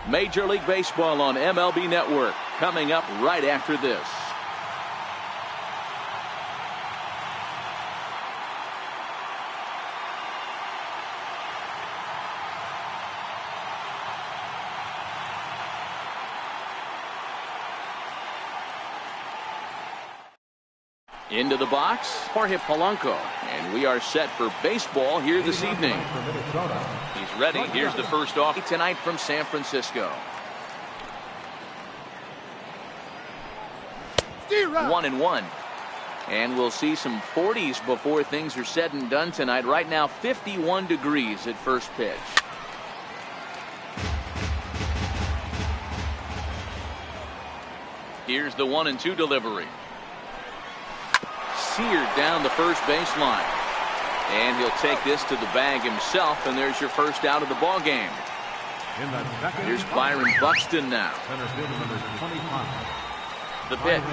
Major League Baseball on MLB Network, coming up right after this. Into the box, Jorge Polanco, and we are set for baseball here this evening. He's ready. Here's the first off tonight from San Francisco. 1-1. And we'll see some 40s before things are said and done tonight. Right now, 51 degrees at first pitch. Here's the 1-2 delivery. Seared down the first baseline, and he'll take this to the bag himself, and there's your first out of the ball game. Here's Byron Buxton now. The pitch,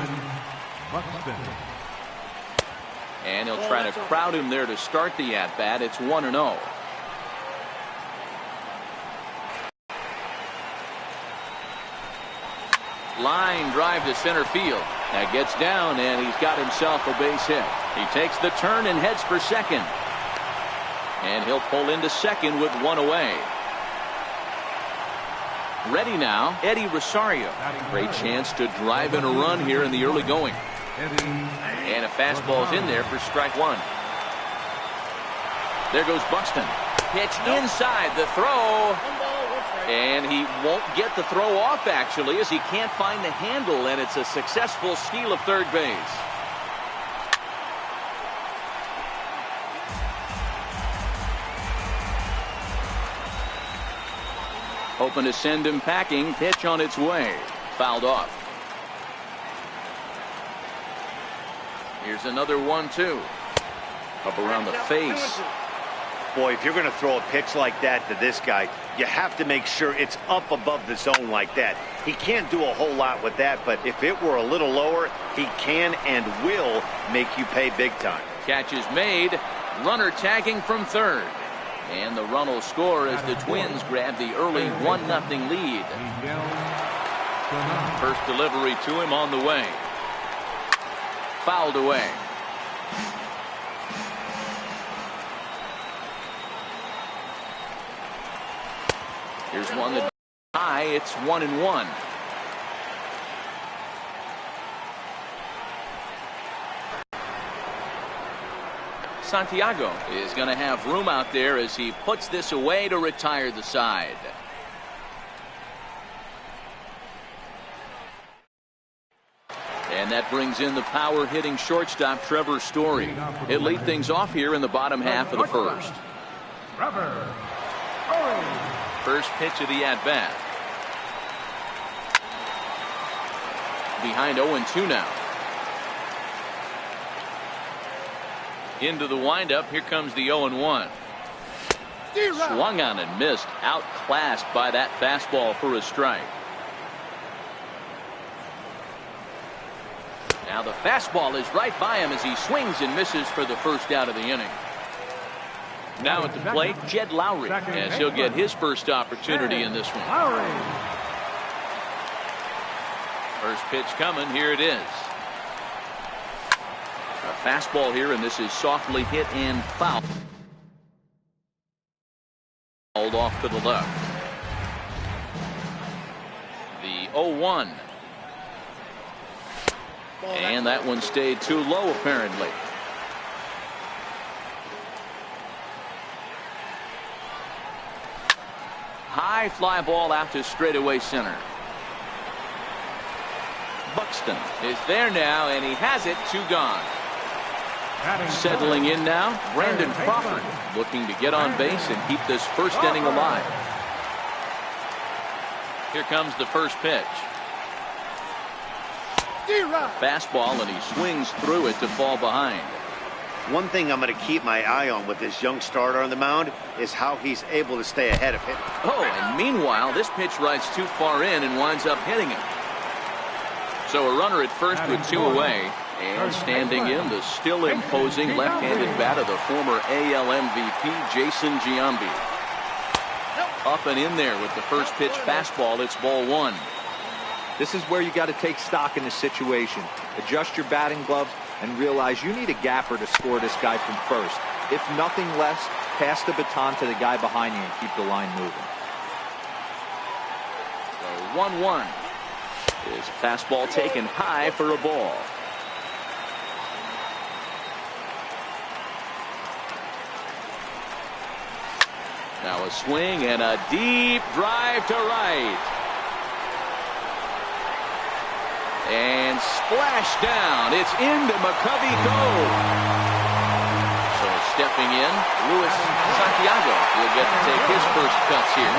and he'll try to crowd him there to start the at bat. It's 1-0. Line drive to center field. That gets down, and he's got himself a base hit. He takes the turn and heads for second. And he'll pull into second with one away. Ready now, Eddie Rosario. Great chance to drive in a run here in the early going. And a fastball's in there for strike one. There goes Buxton. Pitch inside, the throw. And he won't get the throw off, actually, as he can't find the handle, and it's a successful steal of third base. Hoping to send him packing. Pitch on its way. Fouled off. Here's another 1-2. Up around the face. Boy, if you're going to throw a pitch like that to this guy, you have to make sure it's up above the zone like that. He can't do a whole lot with that, but if it were a little lower, he can and will make you pay big time. Catch is made. Runner tagging from third. And the run will score as the Twins grab the early 1-0 lead. First delivery to him on the way. Fouled away. Here's one that high. It's 1-1. Santiago is going to have room out there as he puts this away to retire the side. And that brings in the power-hitting shortstop Trevor Story. He'll lead things off here in the bottom half of the first. First pitch of the at-bat. Behind 0-2 now. Into the windup. Here comes the 0-1. Swung on and missed. Outclassed by that fastball for a strike. Now the fastball is right by him as he swings and misses for the first out of the inning. Now at the plate, Jed Lowry, as he'll get his first opportunity in this one. First pitch coming. Here it is. A fastball here, and this is softly hit and fouled. Hauled off to the left. The 0-1. And that one stayed too low, apparently. High fly ball out to straightaway center. Buxton is there now, and he has it. 2 gone. Settling in now, Brandon Crawford, looking to get on base and keep this first inning alive. Here comes the first pitch. Fastball, and he swings through it to fall behind. One thing I'm going to keep my eye on with this young starter on the mound is how he's able to stay ahead of him. Oh, and meanwhile, this pitch rides too far in and winds up hitting him. So a runner at first with 2 away. And standing in, the still imposing left-handed bat of the former AL MVP, Jason Giambi. Up and in there with the first pitch fastball. It's ball one. This is where you got to take stock in the situation. Adjust your batting gloves and realize you need a gapper to score this guy from first. If nothing less, pass the baton to the guy behind you and keep the line moving. So 1-1. His fastball taken high for a ball. Now a swing and a deep drive to right. And splash down. It's into McCovey. Go. So stepping in, Luis Santiago will get to take his first cuts here.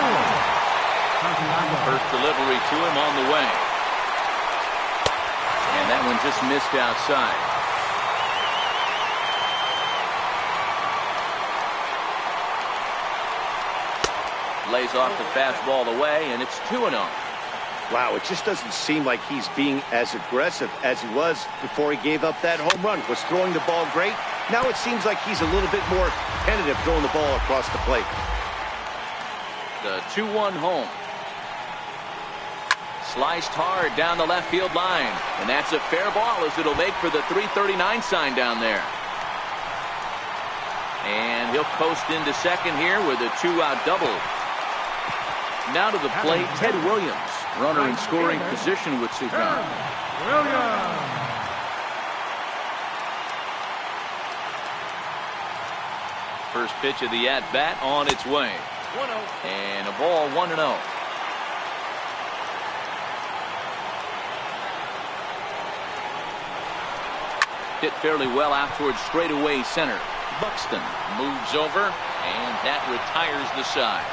First delivery to him on the way. And that one just missed outside. Lays off the fastball away, and it's 2-0. Wow, it just doesn't seem like he's being as aggressive as he was before he gave up that home run. Was throwing the ball great. Now it seems like he's a little bit more tentative throwing the ball across the plate. The 2-1 home. Sliced hard down the left field line. And that's a fair ball as it'll make for the 339 sign down there. And he'll coast into second here with a 2-out double. Now to the plate, Ted Williams. Runner in scoring position with Sugan. First pitch of the at-bat on its way. 1-0. And a ball 1-0. Hit fairly well out towards straightaway center. Buxton moves over, and that retires the side.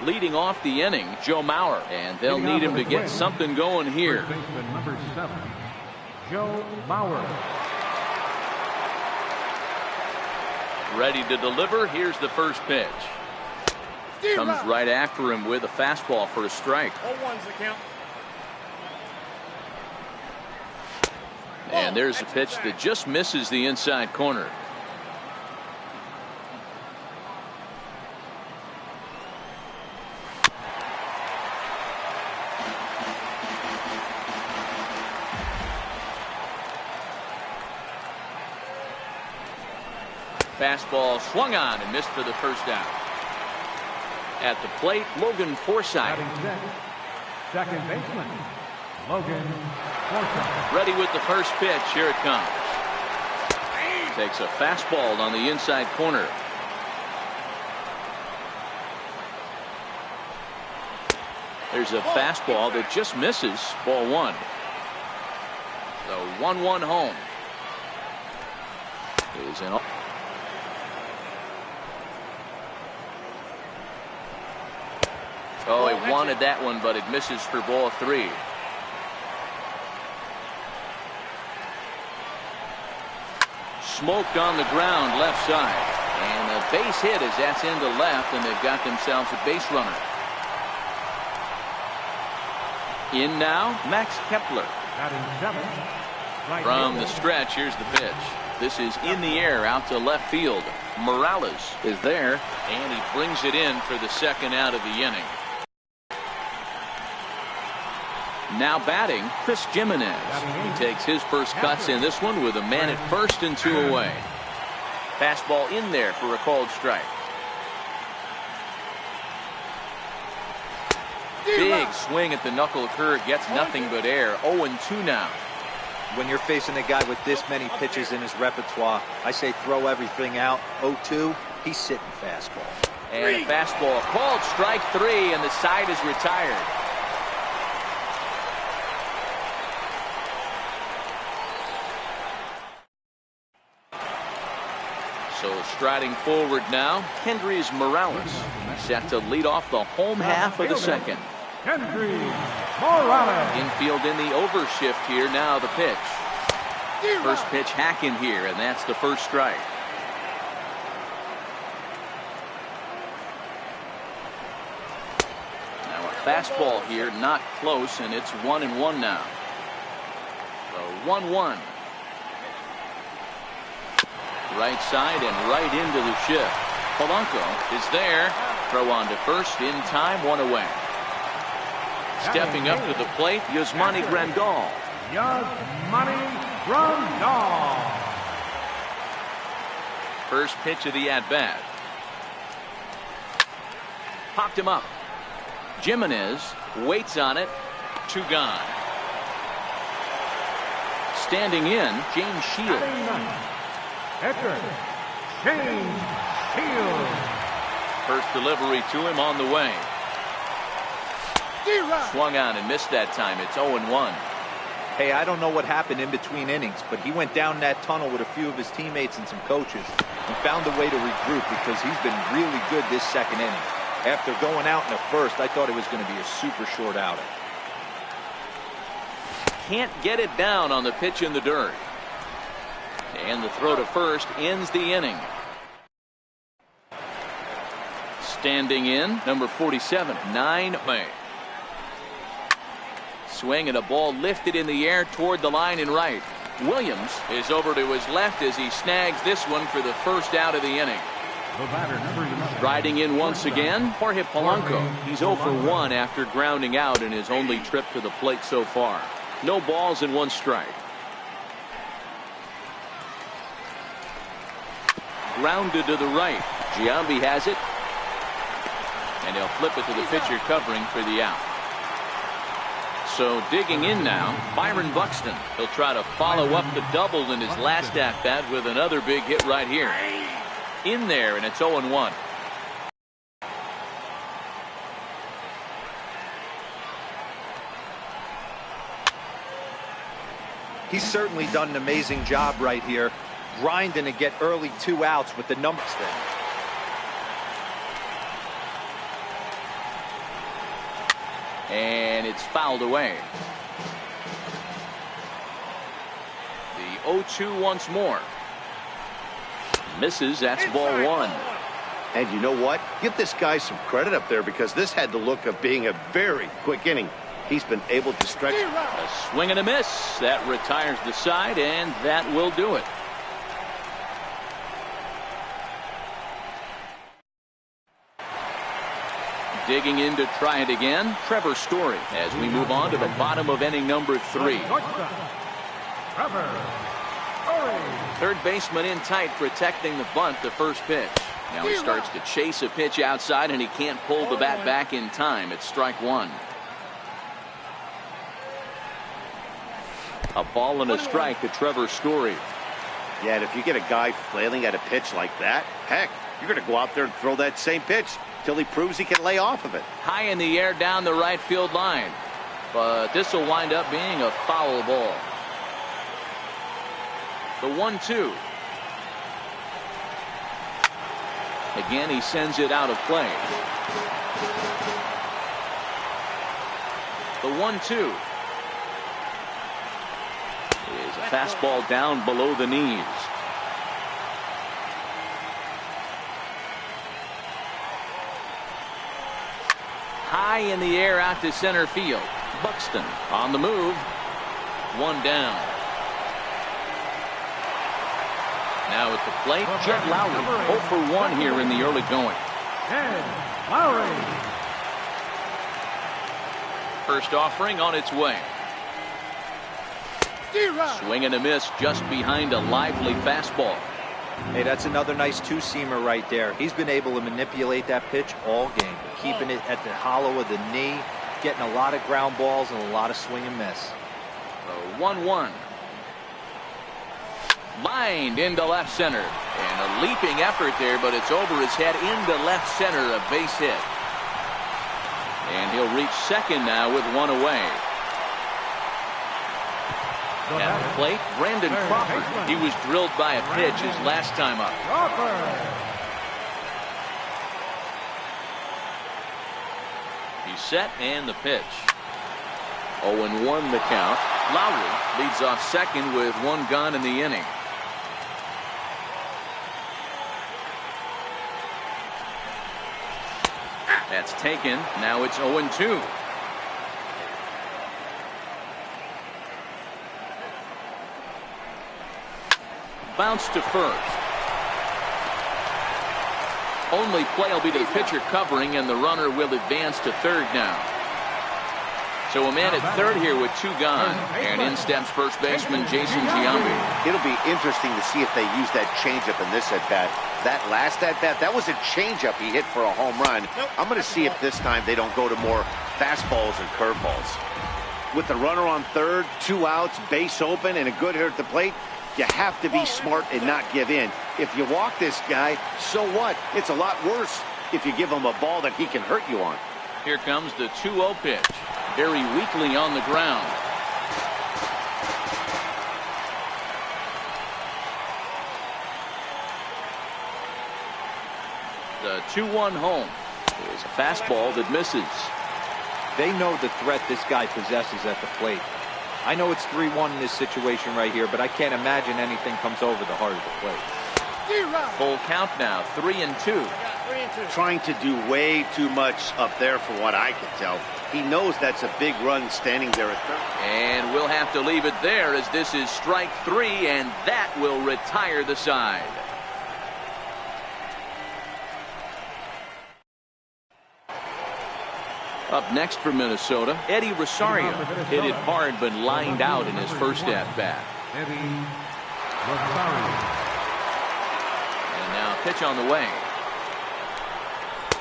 Leading off the inning, Joe Mauer, and they'll need him to get something going here. Number 7, Joe Mauer. Ready to deliver. Here's the first pitch. Comes right after him with a fastball for a strike. 0-1's the count. And there's a pitch that just misses the inside corner. Fastball swung on and missed for the first out. At the plate, Logan Forsythe. Second baseman, Logan Forsythe. Ready with the first pitch. Here it comes. Takes a fastball on the inside corner. There's a fastball that just misses. Ball one. The 1-1 home. Is in. Oh, he wanted that one, but it misses for ball three. Smoked on the ground left side. And a base hit as that's into left, and they've got themselves a base runner. In now, Max Kepler. From the stretch, here's the pitch. This is in the air out to left field. Morales is there, and he brings it in for the second out of the inning. Now batting, Chris Jimenez. He takes his first cuts in this one with a man at first and 2 away. Fastball in there for a called strike. Big swing at the knuckle curve, gets nothing but air. 0-2 now. When you're facing a guy with this many pitches in his repertoire, I say throw everything out. 0-2, he's sitting fastball. And a fastball called strike 3, and the side is retired. So striding forward now, Kendrys Morales, set to lead off the home half of the second. Kendrys Morales. Infield in the overshift here. Now the pitch. First pitch hacking here, and that's the first strike. Now a fastball here, not close, and it's 1-1 now. So 1-1. Right side and right into the shift. Polanco is there. Throw on to first in time, 1 away. Stepping up to the plate, Yasmani Grandal. Yasmani Grandal. First pitch of the at-bat. Popped him up. Jimenez waits on it. 2 gone. Standing in, James Shields. Edgar James Shields. First delivery to him on the way. Swung on and missed that time. It's 0-1. Hey, I don't know what happened in between innings, but he went down that tunnel with a few of his teammates and some coaches and found a way to regroup because he's been really good this second inning. After going out in the first, I thought it was going to be a super short outing. Can't get it down on the pitch in the dirt. And the throw to first ends the inning. Standing in, number 47, 9 away. Swing and a ball lifted in the air toward the line and right. Williams is over to his left as he snags this one for the first out of the inning. Riding in once again, Jorge Polanco. He's 0 for 1 after grounding out in his only trip to the plate so far. No balls and 1 strike. Grounded to the right. Giambi has it. And he'll flip it to the pitcher covering for the out. So digging in now, Byron Buxton. He'll try to follow up the double in his last at-bat with another big hit right here. In there, and it's 0-1. He's certainly done an amazing job right here, grinding to get early 2 outs with the numbers there. And it's fouled away. The 0-2 once more. Misses. That's ball 1. And you know what? Give this guy some credit up there because this had the look of being a very quick inning. He's been able to stretch. A swing and a miss. That retires the side, and that will do it. Digging in to try it again, Trevor Story, as we move on to the bottom of inning number 3. Third baseman in tight, protecting the bunt, the first pitch. Now he starts to chase a pitch outside, and he can't pull the bat back in time. It's strike 1. A ball and a strike to Trevor Story. Yeah, and if you get a guy flailing at a pitch like that, heck, you're going to go out there and throw that same pitch till he proves he can lay off of it. High in the air down the right field line. But this will wind up being a foul ball. The 1-2. Again, he sends it out of play. The 1-2 is a fastball down below the knees. High in the air out to center field. Buxton on the move. 1 down. Now at the plate, Jed Lowry. 0 for 1 here in the early going. Jed Lowry. First offering on its way. Swing and a miss just behind a lively fastball. Hey, that's another nice two-seamer right there. He's been able to manipulate that pitch all game, keeping it at the hollow of the knee, getting a lot of ground balls and a lot of swing and miss. 1-1. Lined into left center. And a leaping effort there, but it's over his head into left center, a base hit. And he'll reach second now with one away. At the plate, Brandon Crawford. He was drilled by a pitch his last time up. He's set and the pitch. 0-1 the count. Lowry leads off second with one gone in the inning. That's taken. Now it's 0-2. Bounce to first. Only play will be to the pitcher covering, and the runner will advance to third now. So a man at third here with two gone, and in steps first baseman Jason Giambi. It'll be interesting to see if they use that changeup in this at-bat. That last at-bat, that was a changeup he hit for a home run. I'm going to see if this time they don't go to more fastballs and curveballs. With the runner on third, 2 outs, base open, and a good hitter at the plate, you have to be smart and not give in. If you walk this guy, so what? It's a lot worse if you give him a ball that he can hurt you on. Here comes the 2-0 pitch. Very weakly on the ground. The 2-1 home is a fastball that misses. They know the threat this guy possesses at the plate. I know it's 3-1 in this situation right here, but I can't imagine anything comes over the heart of the plate. Full count now, 3-2. Trying to do way too much up there for what I can tell. He knows that's a big run standing there at third. And we'll have to leave it there as this is strike 3, and that will retire the side. Up next for Minnesota, Eddie Rosario hit it hard but lined out in his first at-bat. And now pitch on the way.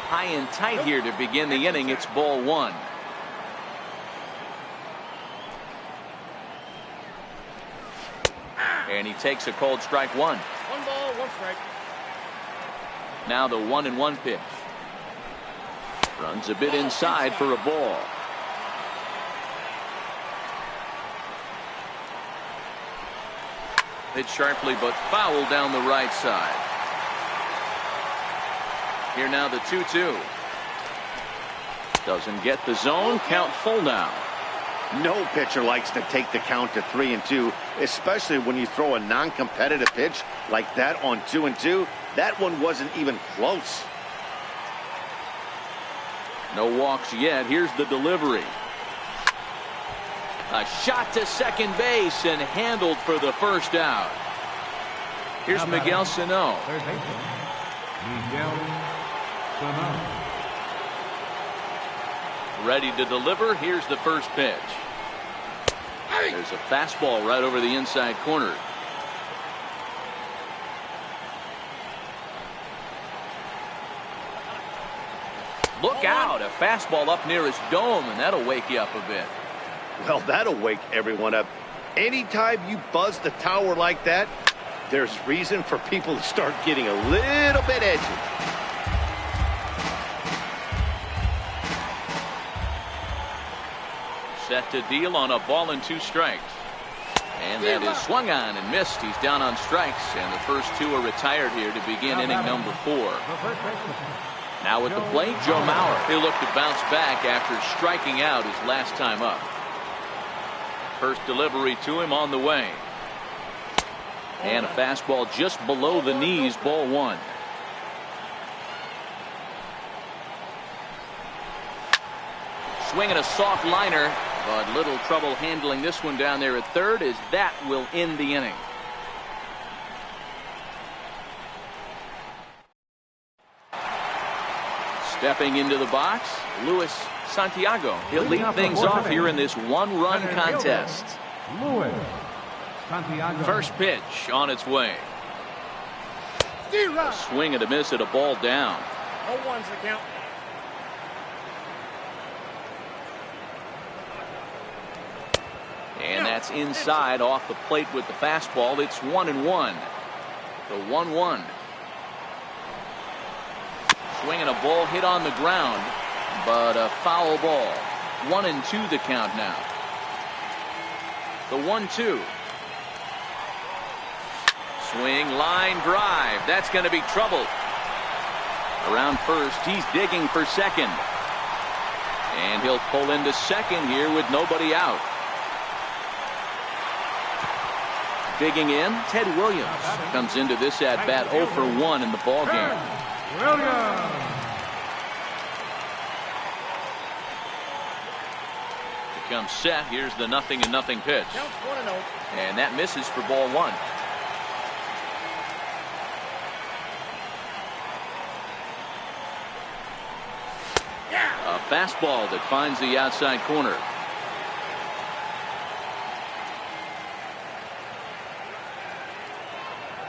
High and tight here to begin the inning. It's ball 1. And he takes a cold strike 1. 1 ball, 1 strike. Now the 1-1 pitch. Runs a bit inside for a ball. Hit sharply but foul down the right side. Here now the 2-2. Doesn't get the zone. Count full now. No pitcher likes to take the count to 3-2, especially when you throw a non-competitive pitch like that on 2-2. That one wasn't even close. No walks yet. Here's the delivery. A shot to second base and handled for the first out. Here's Miguel Sano. Ready to deliver. Here's the first pitch. There's a fastball right over the inside corner. Look out, a fastball up near his dome, and that'll wake you up a bit. Well, that'll wake everyone up. Anytime you buzz the tower like that, there's reason for people to start getting a little bit edgy. Set to deal on a ball and 2 strikes. And that is swung on and missed. He's down on strikes, and the first 2 are retired here to begin inning number 4. Now at the plate, Joe Mauer. He'll look to bounce back after striking out his last time up. First delivery to him on the way. And a fastball just below the knees, ball 1. Swinging a soft liner, but little trouble handling this one down there at third, as that will end the inning. Stepping into the box, Luis Santiago, he'll lead things off here in this one-run contest. First pitch on its way. A swing and a miss at a ball down. 0-1's the count. And that's inside off the plate with the fastball. It's 1-1. The 1-1. Swinging a ball hit on the ground, but a foul ball. 1-2 the count now. The 1-2. Swing, line drive. That's going to be trouble. Around first, he's digging for second. And he'll pull into second here with nobody out. Digging in, Ted Williams comes into this at bat 0 for 1 in the ball game. Becomes set. Here's the 0-0 pitch. And that misses for ball 1. A fastball that finds the outside corner.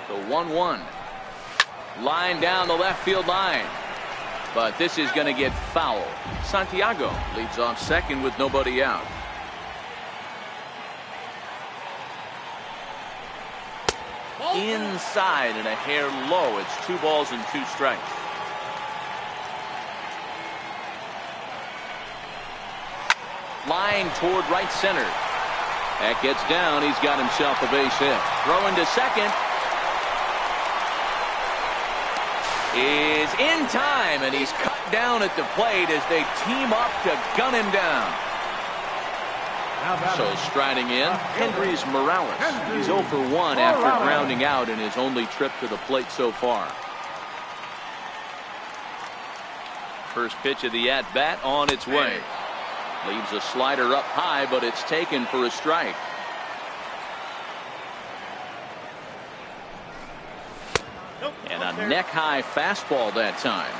The 1-1. Line down the left field line. But this is going to get foul. Santiago leads off second with nobody out. Inside and a hair low. It's 2 balls and 2 strikes. Line toward right center. That gets down. He's got himself a base hit. Throwing to second. Is in time, and he's cut down at the plate as they team up to gun him down. So striding in, Hendrys Morales. He's 0 for 1 after grounding out in his only trip to the plate so far. First pitch of the at-bat on its way. Leaves a slider up high, but it's taken for a strike. And a neck-high fastball that time.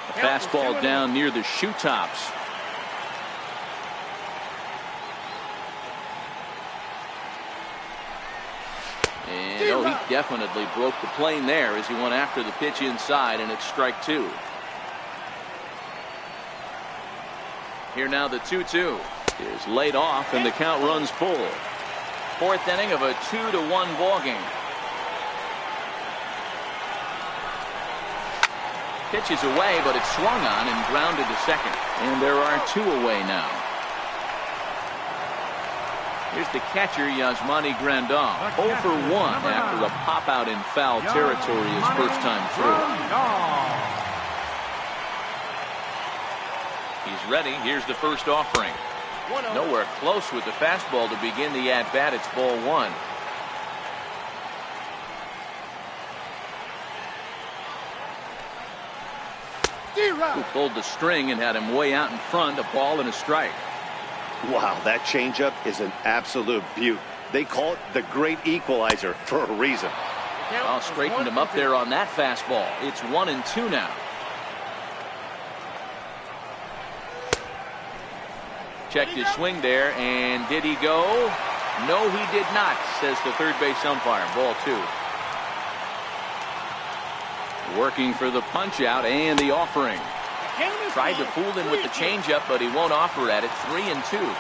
A fastball down near the shoe tops. And he definitely broke the plane there as he went after the pitch inside, and it's strike 2. Here now the 2-2. Is laid off and the count runs full. 4th inning of a 2-1 ball game. Pitch is away, but it's swung on and grounded to second. And there are 2 away now. Here's the catcher, Yasmani Grandal. 0 for 1 after a pop out in foul territory his first time through. He's ready. Here's the first offering. Nowhere close with the fastball to begin the at-bat. It's ball 1. Who pulled the string and had him way out in front. A ball and a strike. Wow, that changeup is an absolute beaut. They call it the great equalizer for a reason. Well, straightened him up there on that fastball. It's 1-2 now. Checked his swing there, and did he go? No, he did not, says the third base umpire. Ball 2. Working for the punch out and the offering. Tried to fool him with the changeup, but he won't offer at it. 3-2.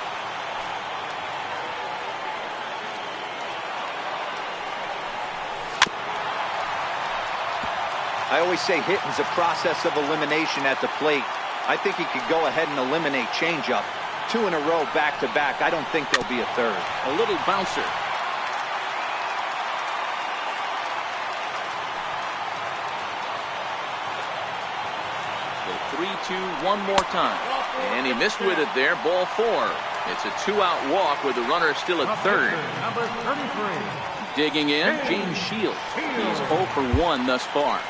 I always say hitting's a process of elimination at the plate. I think he could go ahead and eliminate changeup. 2 in a row back to back. I don't think there'll be a third. A little bouncer. The 3-2 one more time. And he missed with it there. Ball 4. It's a 2-out walk with the runner still at third. Number 33. Digging in, James Shields. He's 0 for 1 thus far.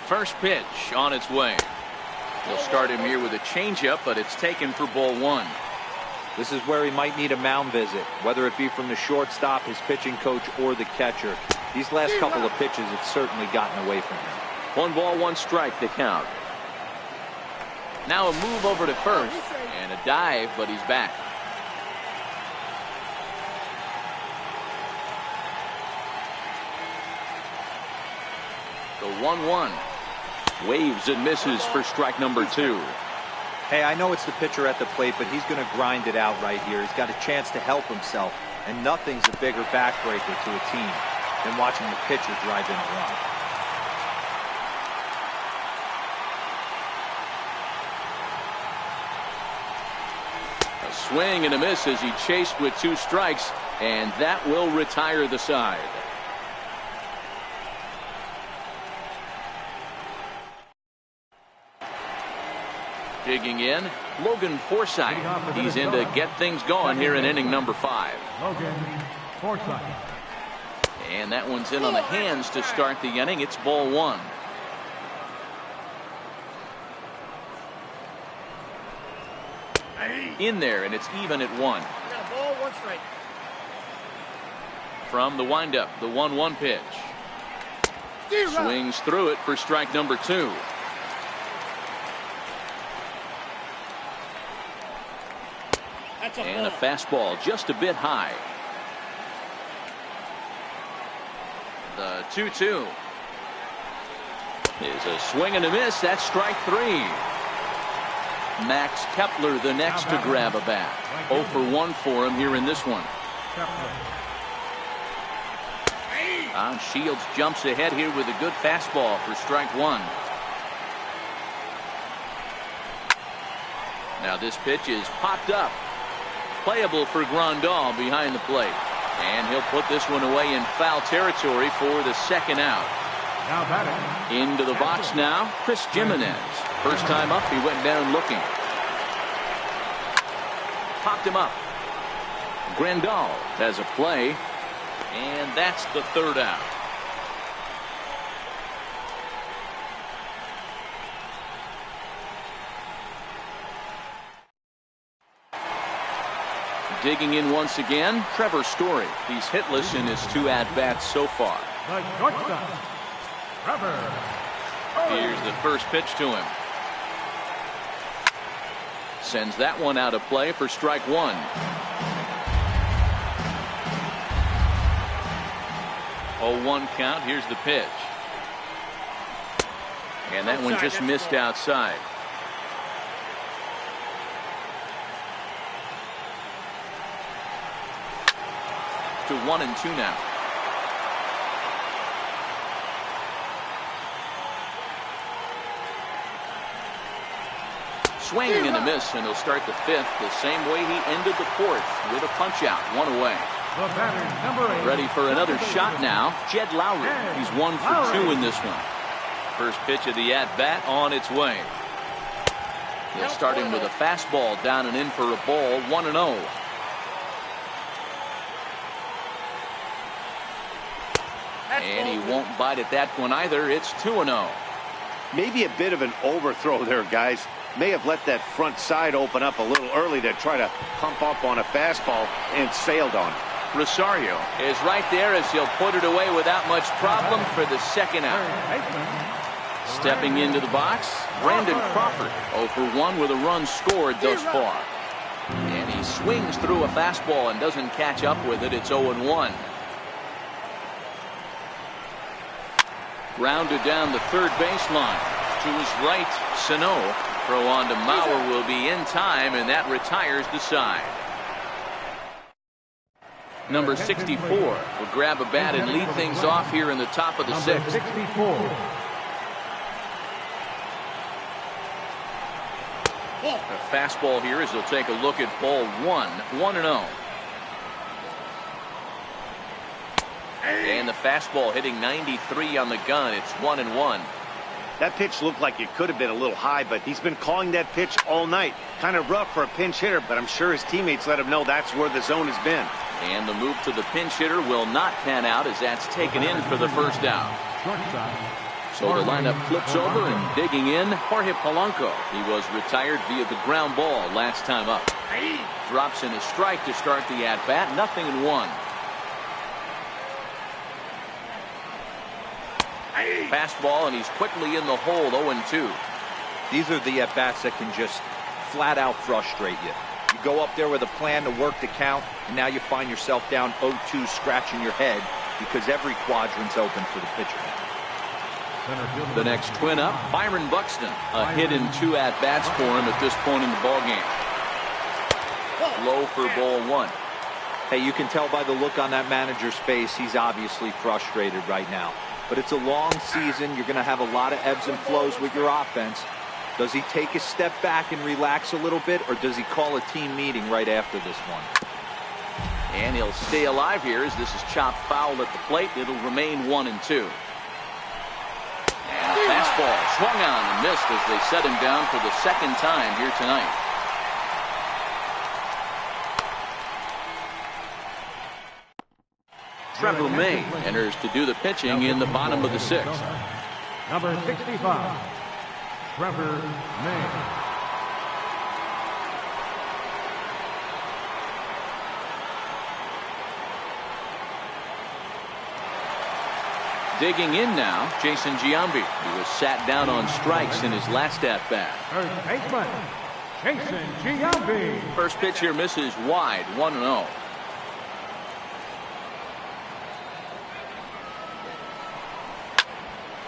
First pitch on its way. They'll start him here with a changeup, but it's taken for ball one. This is where he might need a mound visit, whether it be from the shortstop, his pitching coach, or the catcher. These last couple of pitches, it's certainly gotten away from him. 1 ball, 1 strike to count. Now a move over to first and a dive, but he's back. The 1-1. Waves and misses for strike number 2. Hey, I know it's the pitcher at the plate, but he's going to grind it out right here. He's got a chance to help himself, and nothing's a bigger backbreaker to a team than watching the pitcher drive in a run. A swing and a miss as he chased with 2 strikes, and that will retire the side. Digging in, Logan Forsythe. He's in to get things going here in inning number 5. Logan Forsythe. And that one's in on the hands to start the inning. It's ball 1. In there, and it's even at 1. Ball, 1 strike. From the windup, the 1-1 pitch. Swings through it for strike number 2. And a fastball just a bit high. The 2-2 is a swing and a miss. That's strike 3. Max Kepler the next to grab a bat. 0 for 1 for him here in this one. Shields jumps ahead here with a good fastball for strike 1. Now this pitch is popped up. Playable for Grandal behind the plate. And he'll put this one away in foul territory for the second out. Now batting. Into the box now, Chris Jimenez. First time up, he went down looking. Popped him up. Grandal has a play. And that's the third out. Digging in once again, Trevor Story. He's hitless in his 2 at-bats so far. The shortstop, Trevor. Here's the first pitch to him. Sends that one out of play for strike 1. Oh, 1 count. Here's the pitch. And that one just missed outside. To 1-2 now. Swing and a miss, and he'll start the 5th the same way he ended the 4th with a punch out, 1 away. The batter, number 8. Ready for another shot now, Jed Lowry. He's 1 for 2 in this one. First pitch of the at bat on its way. He'll start him with a fastball down and in for a ball, 1-0. And he won't bite at that one either. It's 2-0. Maybe a bit of an overthrow there, guys. May have let that front side open up a little early to try to pump up on a fastball and sailed on. Rosario is right there as he'll put it away without much problem for the second out. Stepping into the box, Brandon Crawford 0 for 1 with a run scored thus far. And he swings through a fastball and doesn't catch up with it. It's 0-1. Grounded down the third baseline. To his right, Sano. Throw on to Mauer will be in time, and that retires the side. Number 64 will grab a bat and lead things off here in the top of the 6th. 64. A fastball here as he'll take a look at ball 1, 1-0. And the fastball hitting 93 on the gun. It's 1-1. That pitch looked like it could have been a little high, but he's been calling that pitch all night. Kind of rough for a pinch hitter, but I'm sure his teammates let him know that's where the zone has been. And the move to the pinch hitter will not pan out as that's taken in for the first out. So the lineup flips over, and digging in, Jorge Polanco. He was retired via the ground ball last time up. Drops in a strike to start the at-bat. 0-1. Fastball, and he's quickly in the hole. 0-2. These are the at-bats that can just flat out frustrate you. You go up there with a plan to work the count, and now you find yourself down 0-2, scratching your head because every quadrant's open for the pitcher. The next twin up, Byron Buxton. A hit in 2 at-bats for him at this point in the ballgame. Low for ball 1. Hey, you can tell by the look on that manager's face, he's obviously frustrated right now. But it's a long season. You're going to have a lot of ebbs and flows with your offense. Does he take a step back and relax a little bit, or does he call a team meeting right after this one? And he'll stay alive here as this is chopped foul at the plate. It'll remain 1-2. And fastball swung on and missed as they set him down for the second time here tonight. Trevor May enters to do the pitching in the bottom of the 6th. Number 65, Trevor May. Digging in now, Jason Giambi. He was sat down on strikes in his last at-bat. First baseman, Jason Giambi. First pitch here misses wide, 1-0.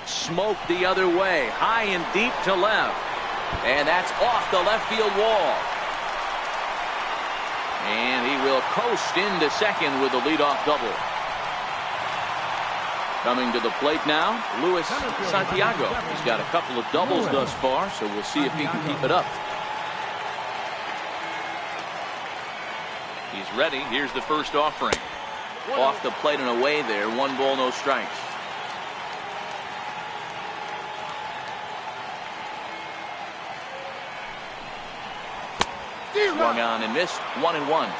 Smoke the other way, high and deep to left. And that's off the left field wall. And he will coast into second with a leadoff double. Coming to the plate now, Luis Santiago. He's got a couple of doubles thus far, so we'll see if he can keep it up. He's ready. Here's the first offering. Off the plate and away there. 1 ball, no strikes. Swung on and missed. 1-1.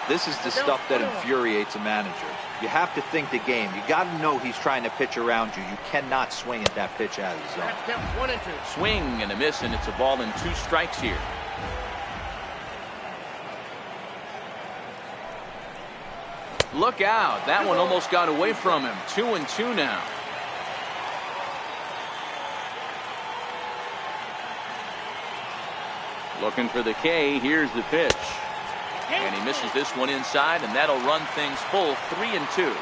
This is the stuff that infuriates a manager. You have to think the game. You got to know he's trying to pitch around you. You cannot swing at that pitch out of the zone. Swing and a miss, and it's a ball and 2 strikes here. Look out. That one almost got away from him. 2-2 now. Looking for the K. Here's the pitch. And he misses this one inside, and that'll run things full. 3-2.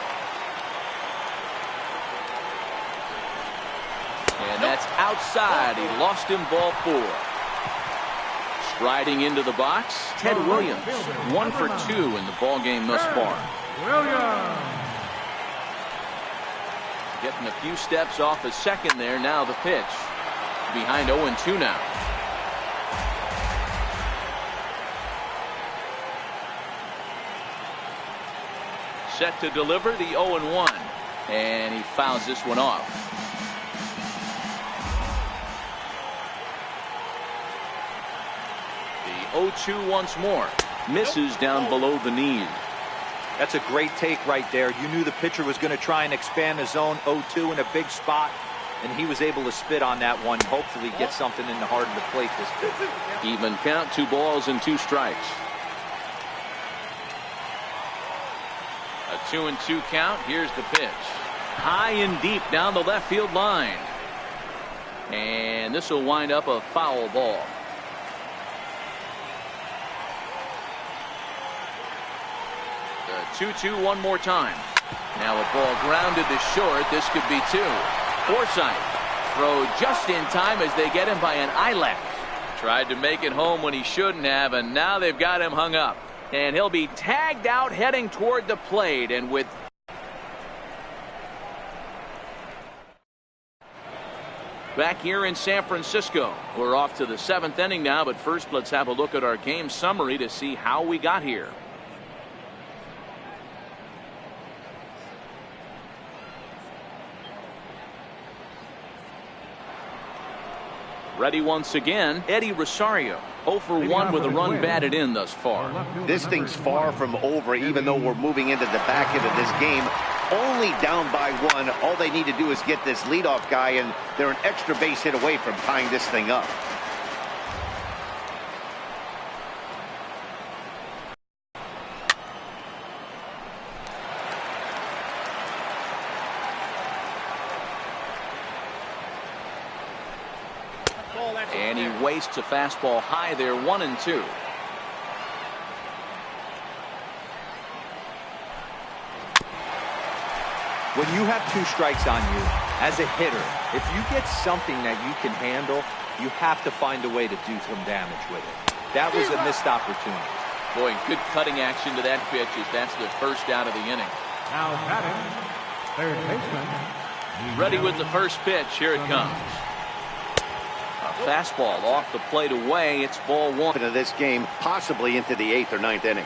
And that's outside. He lost him, ball 4. Striding into the box, Ted Williams. 1 for 2 in the ball game thus far. Williams. Getting a few steps off a second there. Now the pitch. Behind 0-2 now. Set to deliver the 0-1. And he fouls this one off. The 0-2 once more. Misses down below the knees. That's a great take right there. You knew the pitcher was going to try and expand the zone. 0-2 in a big spot, and he was able to spit on that one. Hopefully get something in the heart of the plate this pitch. Even count, 2 balls and 2 strikes. A 2-2 count. Here's the pitch. High and deep down the left field line. And this will wind up a foul ball. The 2-2 one more time. Now a ball grounded to short. This could be 2. Forsythe throw just in time as they get him by an eyelash. Tried to make it home when he shouldn't have, and now they've got him hung up. And he'll be tagged out heading toward the plate. And with back here in San Francisco, we're off to the 7th inning now. But first, let's have a look at our game summary to see how we got here. Ready once again, Eddie Rosario. 0 for 1 with a run batted in thus far. This thing's far from over, even though we're moving into the back end of this game. Only down by 1. All they need to do is get this leadoff guy, and they're an extra base hit away from tying this thing up. And he wastes a fastball high there, 1-2. When you have 2 strikes on you, as a hitter, if you get something that you can handle, you have to find a way to do some damage with it. That was a missed opportunity. Boy, good cutting action to that pitch as that's the first out of the inning. Now batting, third baseman. Ready with the first pitch. Here it comes. A fastball off the plate away. It's ball 1. Into this game, possibly into the 8th or 9th inning.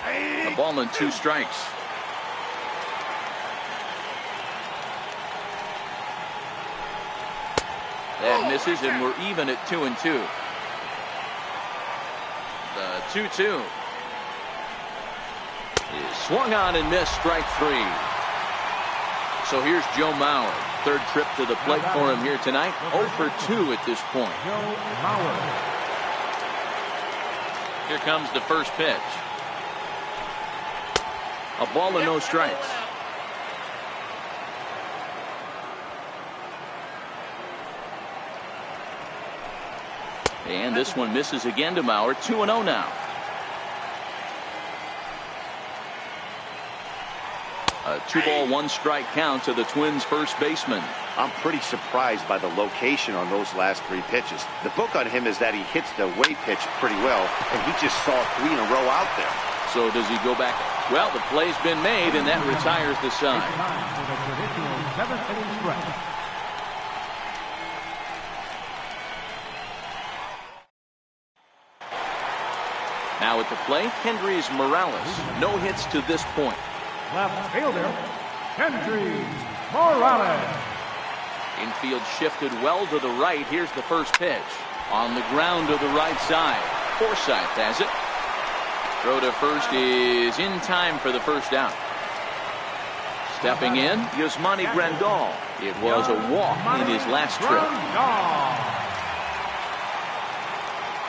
A ball and 2 strikes. That misses, and we're even at 2-2. The 2-2 is swung on and missed, strike 3. So here's Joe Mauer. Third trip to the plate for him here tonight. 0 for 2 at this point. Joe Mauer. Here comes the first pitch. A ball and no strikes. And this one misses again to Mauer. 2-0 now. A 2-ball, 1-strike count to the Twins' first baseman. I'm pretty surprised by the location on those last 3 pitches. The book on him is that he hits the away pitch pretty well, and he just saw 3 in a row out there. So does he go back? Well, the play's been made, and that retires the side. Time for the traditional 7th inning stretch. Now at the plate, Kendrys Morales. No hits to this point. Left fielder, Kendrys Morales. Infield shifted well to the right. Here's the first pitch. On the ground to the right side. Forsythe has it. Throw to first is in time for the first out. Stepping in, Yasmani Grandal. It was a walk in his last trip.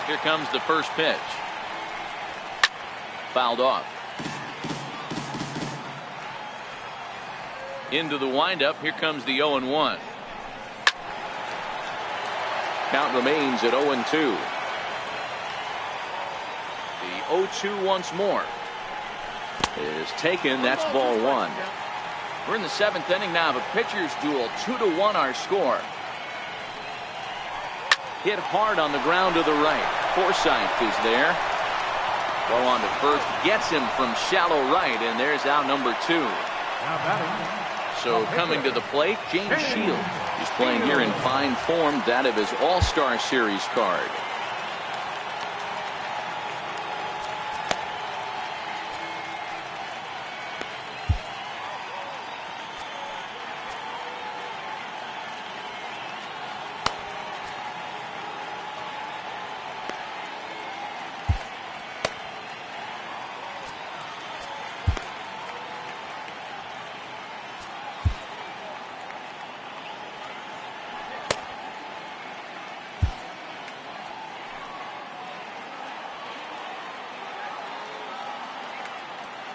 Here comes the first pitch. Fouled off. Into the windup. Here comes the 0-1. Count remains at 0-2. The 0-2 once more is taken. That's ball 1. We're in the 7th inning now of a pitcher's duel. 2-1 our score. Hit hard on the ground to the right. Forsythe is there. Throw on to first. Gets him from shallow right. And there's out number 2. Now batting. So coming to the plate, James Shields. He's playing here in fine form, that of his All-Star Series card.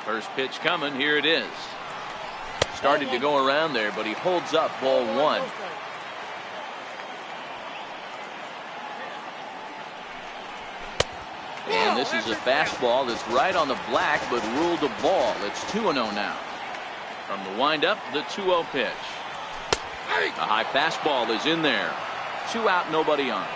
First pitch coming. Here it is. Started to go around there, but he holds up ball 1. And this is a fastball that's right on the black, but ruled a ball. It's 2-0 now. From the windup, the 2-0 pitch. A high fastball is in there. 2 out, nobody on.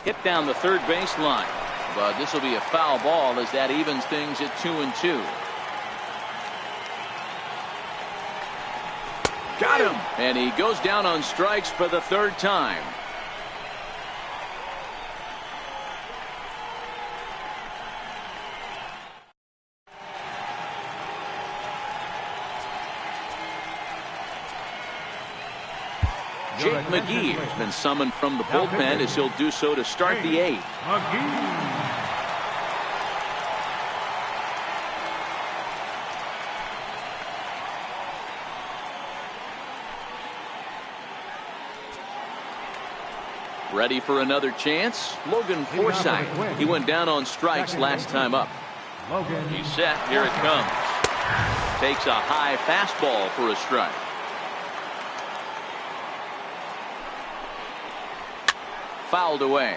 Hit down the third base line. But this will be a foul ball as that evens things at 2-2. Got him! And he goes down on strikes for the 3rd time. Jake McGee has been summoned from the bullpen as he'll do so to start the 8th. Ready for another chance? Logan Forsythe. He went down on strikes last time up. He's set. Here it comes. Takes a high fastball for a strike. Fouled away.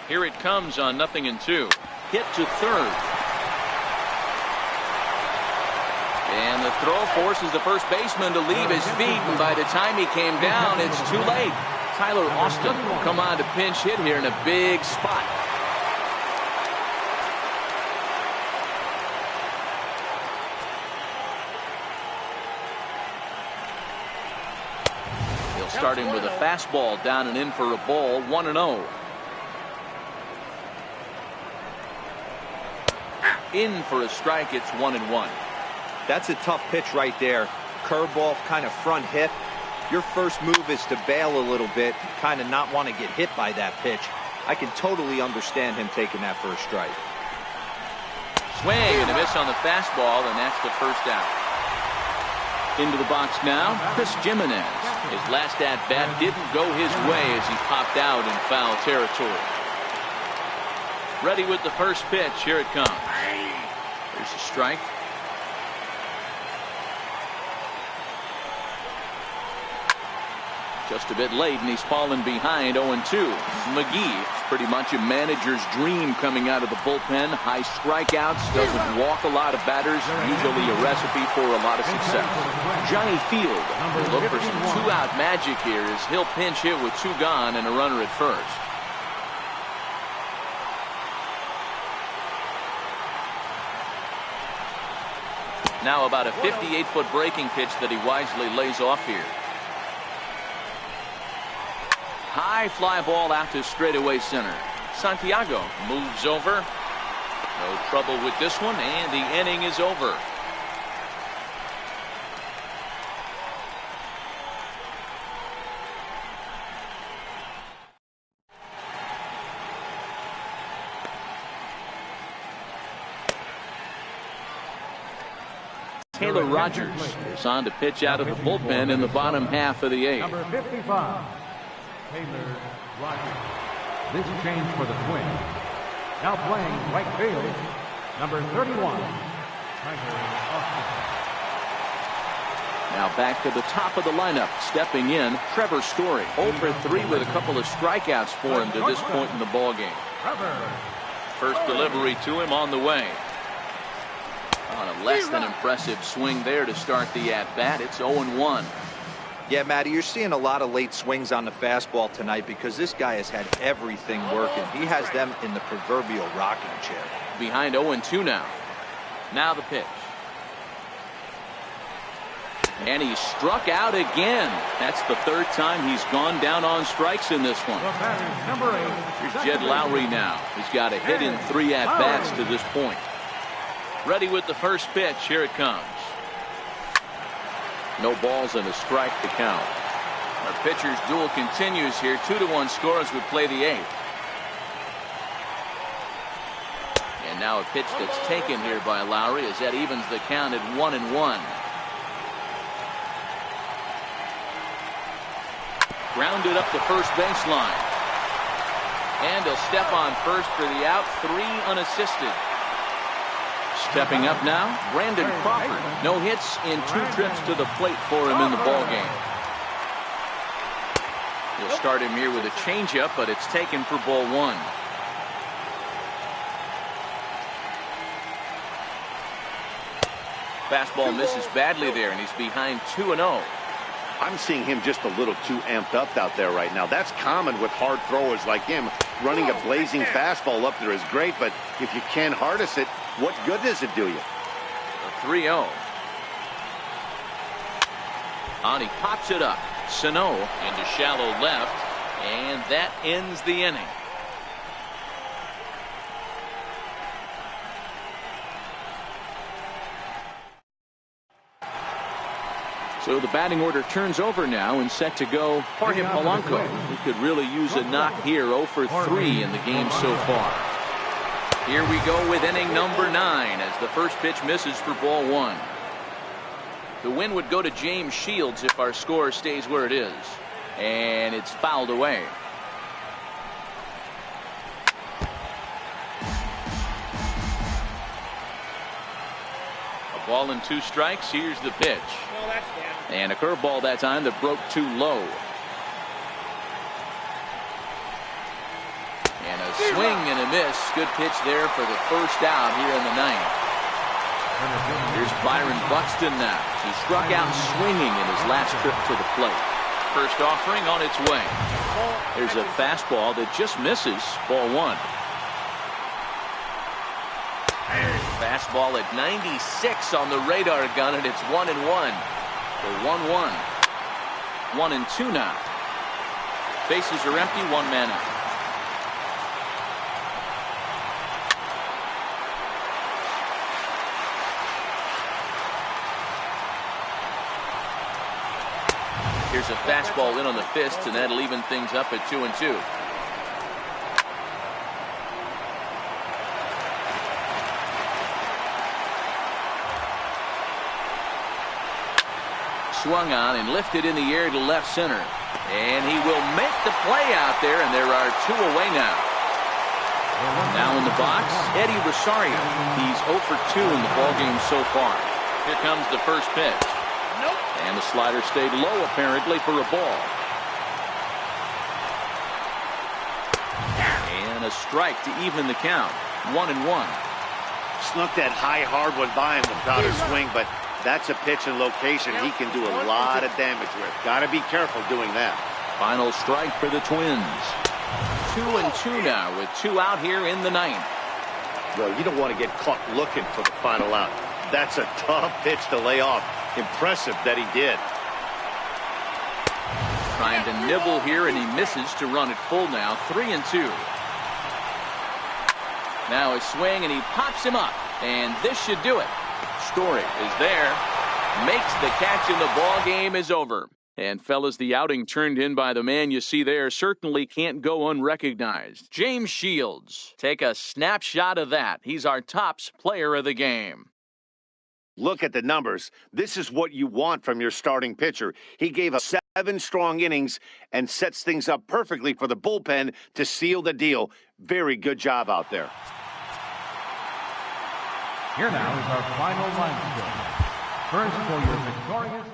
Here it comes on 0-2. Hit to third. And the throw forces the first baseman to leave his feet, and by the time he came down, it's too late. Tyler Austin will come on to pinch hit here in a big spot. He'll start him with a fastball down and in for a ball, 1-0. In for a strike, it's 1-1. That's a tough pitch right there. Curveball, kind of front hip. Your first move is to bail a little bit, kind of not want to get hit by that pitch. I can totally understand him taking that first strike. Swing and a miss on the fastball, and that's the first out. Into the box now, Chris Jimenez. His last at-bat didn't go his way as he popped out in foul territory. Ready with the first pitch. Here it comes. There's a strike. Just a bit late, and he's fallen behind 0-2. McGee, pretty much a manager's dream coming out of the bullpen. High strikeouts, doesn't walk a lot of batters, usually a recipe for a lot of success. Johnny Field will look for some two-out magic here as he'll pinch hit with 2 gone and a runner at first. Now about a 58-foot breaking pitch that he wisely lays off here. High fly ball out to straightaway center. Santiago moves over. No trouble with this one, and the inning is over. Taylor Rogers is on to pitch out of the bullpen in the bottom half of the 8th. Number 55, Taylor Rogers. This change for the Twins. Now playing right field, number 31, Tyler Austin. Now back to the top of the lineup. Stepping in, Trevor Story. 0 for 3 with a couple of strikeouts for him to this point in the ballgame. First delivery to him on the way. On a less than impressive swing there to start the at-bat. It's 0-1. Yeah, Matty, you're seeing a lot of late swings on the fastball tonight because this guy has had everything working. He has them in the proverbial rocking chair. Behind 0-2 now. Now the pitch. And he struck out again. That's the 3rd time he's gone down on strikes in this one. Number 8. Here's Jed Lowry now. He's got a hit in 3 at-bats to this point. Ready with the first pitch. Here it comes. No balls and a strike to count. Our pitcher's duel continues here. 2-1 score as we play the 8th. And now a pitch that's taken here by Lowry as that evens the count at 1-1. Grounded up the first baseline. And he'll step on first for the out. 3 unassisted. Stepping up now, Brandon Crawford. No hits in 2 trips to the plate for him in the ballgame. He'll start him here with a changeup, but it's taken for ball 1. Fastball misses badly there, and he's behind 2-0. I'm seeing him just a little too amped up out there right now. That's common with hard throwers like him. Running a blazing fastball up there is great, but if you can't harness it, what good does it do you? A 3-0. On he pops it up. Sano into shallow left, and that ends the inning. So the batting order turns over now and set to go Jorge Polanco, who could really use a knock here. 0 for 3 in the game so far. Here we go with inning number 9 as the first pitch misses for ball 1. The win would go to James Shields if our score stays where it is. And it's fouled away. A ball and 2 strikes. Here's the pitch. And a curveball that time that broke too low. And a swing and a miss. Good pitch there for the first out here in the 9th. Here's Byron Buxton now. He struck out swinging in his last trip to the plate. First offering on its way. There's a fastball that just misses. Ball 1. Fastball at 96 on the radar gun, and it's 1-1. The 1-1. 1-2 now. Bases are empty, 1 man out. Here's a fastball in on the fist, and that'll even things up at 2-2. Swung on and lifted in the air to left center. And he will make the play out there, and there are 2 away now. Now in the box, Eddie Rosario. He's 0 for 2 in the ballgame so far. Here comes the first pitch. And the slider stayed low apparently for a ball. And a strike to even the count. 1-1. Snuck that high hard one by him without a swing, but that's a pitch and location he can do a lot of damage with. Got to be careful doing that. Final strike for the Twins. 2-2 now with 2 out here in the 9th. Well, you don't want to get caught looking for the final out. That's a tough pitch to lay off. Impressive that he did. Trying to nibble here, and he misses to run it full now. 3-2. Now a swing, and he pops him up. And this should do it. Story is there. Makes the catch, and the ball game is over. And fellas, the outing turned in by the man you see there certainly can't go unrecognized. James Shields. Take a snapshot of that. He's our tops player of the game. Look at the numbers. This is what you want from your starting pitcher. He gave us 7 strong innings and sets things up perfectly for the bullpen to seal the deal. Very good job out there. Here now is our final line score. First for your victorious